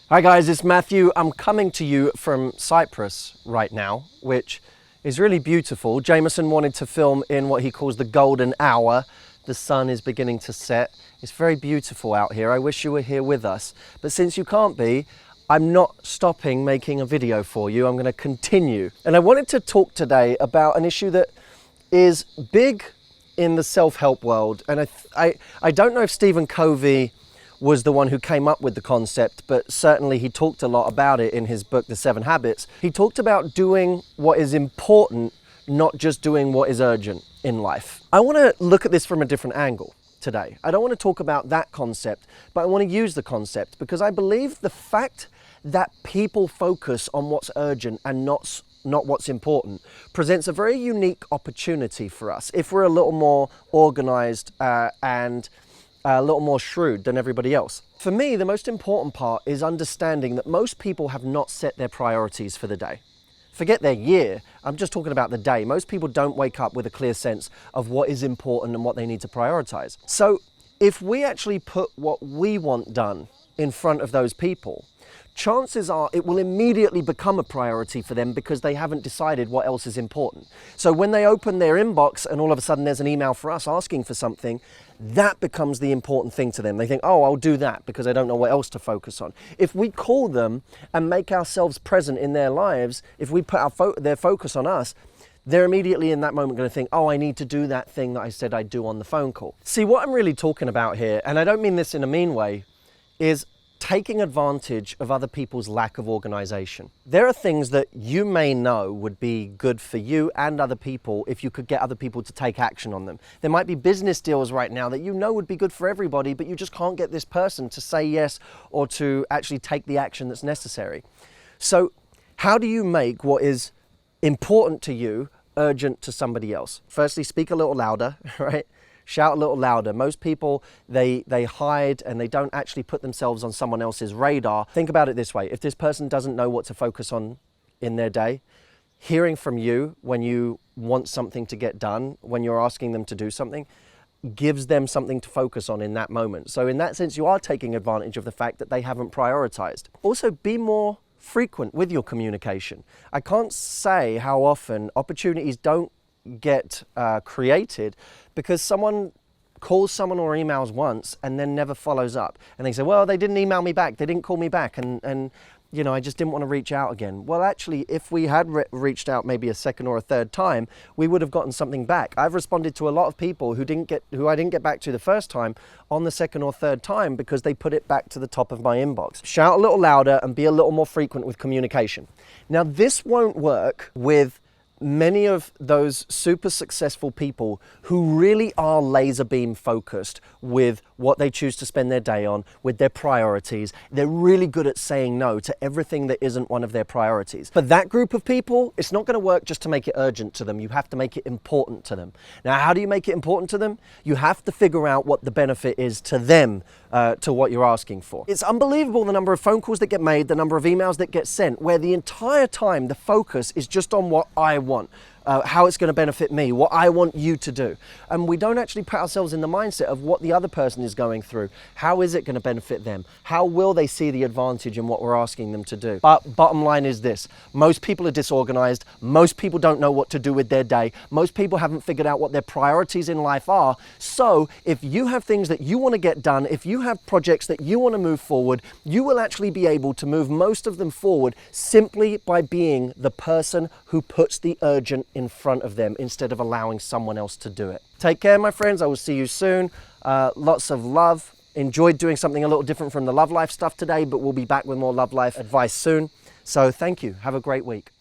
Hi guys, it's Matthew. I'm coming to you from Cyprus right now, which is really beautiful. Jameson wanted to film in what he calls the golden hour. The sun is beginning to set. It's very beautiful out here. I wish you were here with us. But since you can't be, I'm not stopping making a video for you. I'm going to continue. And I wanted to talk today about an issue that is big in the self-help world. And I don't know if Stephen Covey was the one who came up with the concept, but certainly he talked a lot about it in his book, The 7 Habits. He talked about doing what is important, not just doing what is urgent in life. I want to look at this from a different angle today. I don't want to talk about that concept, but I want to use the concept because I believe the fact that people focus on what's urgent and not what's important presents a very unique opportunity for us if we're a little more organized and a little more shrewd than everybody else. For me, the most important part is understanding that most people have not set their priorities for the day. Forget their year, I'm just talking about the day. Most people don't wake up with a clear sense of what is important and what they need to prioritize. So if we actually put what we want done in front of those people, chances are it will immediately become a priority for them because they haven't decided what else is important. So when they open their inbox and all of a sudden there's an email for us asking for something, that becomes the important thing to them. They think, oh, I'll do that because I don't know what else to focus on. If we call them and make ourselves present in their lives, if we put their focus on us, they're immediately in that moment going to think, oh, I need to do that thing that I said I'd do on the phone call. See, what I'm really talking about here, and I don't mean this in a mean way, is taking advantage of other people's lack of organization. There are things that you may know would be good for you and other people if you could get other people to take action on them. There might be business deals right now that you know would be good for everybody, but you just can't get this person to say yes or to actually take the action that's necessary. So how do you make what is important to you urgent to somebody else? Firstly, speak a little louder, right? Shout a little louder. Most people, they hide and they don't actually put themselves on someone else's radar. Think about it this way. If this person doesn't know what to focus on in their day, hearing from you when you want something to get done, when you're asking them to do something, gives them something to focus on in that moment. So in that sense, you are taking advantage of the fact that they haven't prioritized. Also, be more frequent with your communication. I can't say how often opportunities don't get created because someone calls someone or emails once and then never follows up, and they say, well, they didn't email me back, they didn't call me back, and you know, I just didn't want to reach out again. Well, actually, if we had reached out maybe a second or a third time, we would have gotten something back. I've responded to a lot of people who I didn't get back to the first time on the second or third time because they put it back to the top of my inbox. Shout a little louder and be a little more frequent with communication. Now, this won't work with many of those super successful people who really are laser beam focused with what they choose to spend their day on, with their priorities. They're really good at saying no to everything that isn't one of their priorities. For that group of people, it's not going to work just to make it urgent to them. You have to make it important to them. Now, how do you make it important to them? You have to figure out what the benefit is to them, to what you're asking for. It's unbelievable the number of phone calls that get made, the number of emails that get sent, where the entire time the focus is just on what I want. How it's going to benefit me, what I want you to do. And we don't actually put ourselves in the mindset of what the other person is going through. How is it going to benefit them? How will they see the advantage in what we're asking them to do? But bottom line is this: most people are disorganized. Most people don't know what to do with their day. Most people haven't figured out what their priorities in life are. So if you have things that you want to get done, if you have projects that you want to move forward, you will actually be able to move most of them forward simply by being the person who puts the urgent in front of them instead of allowing someone else to do it. Take care, my friends. I will see you soon. Lots of love. Enjoyed doing something a little different from the love life stuff today, but we'll be back with more love life advice soon. So thank you. Have a great week.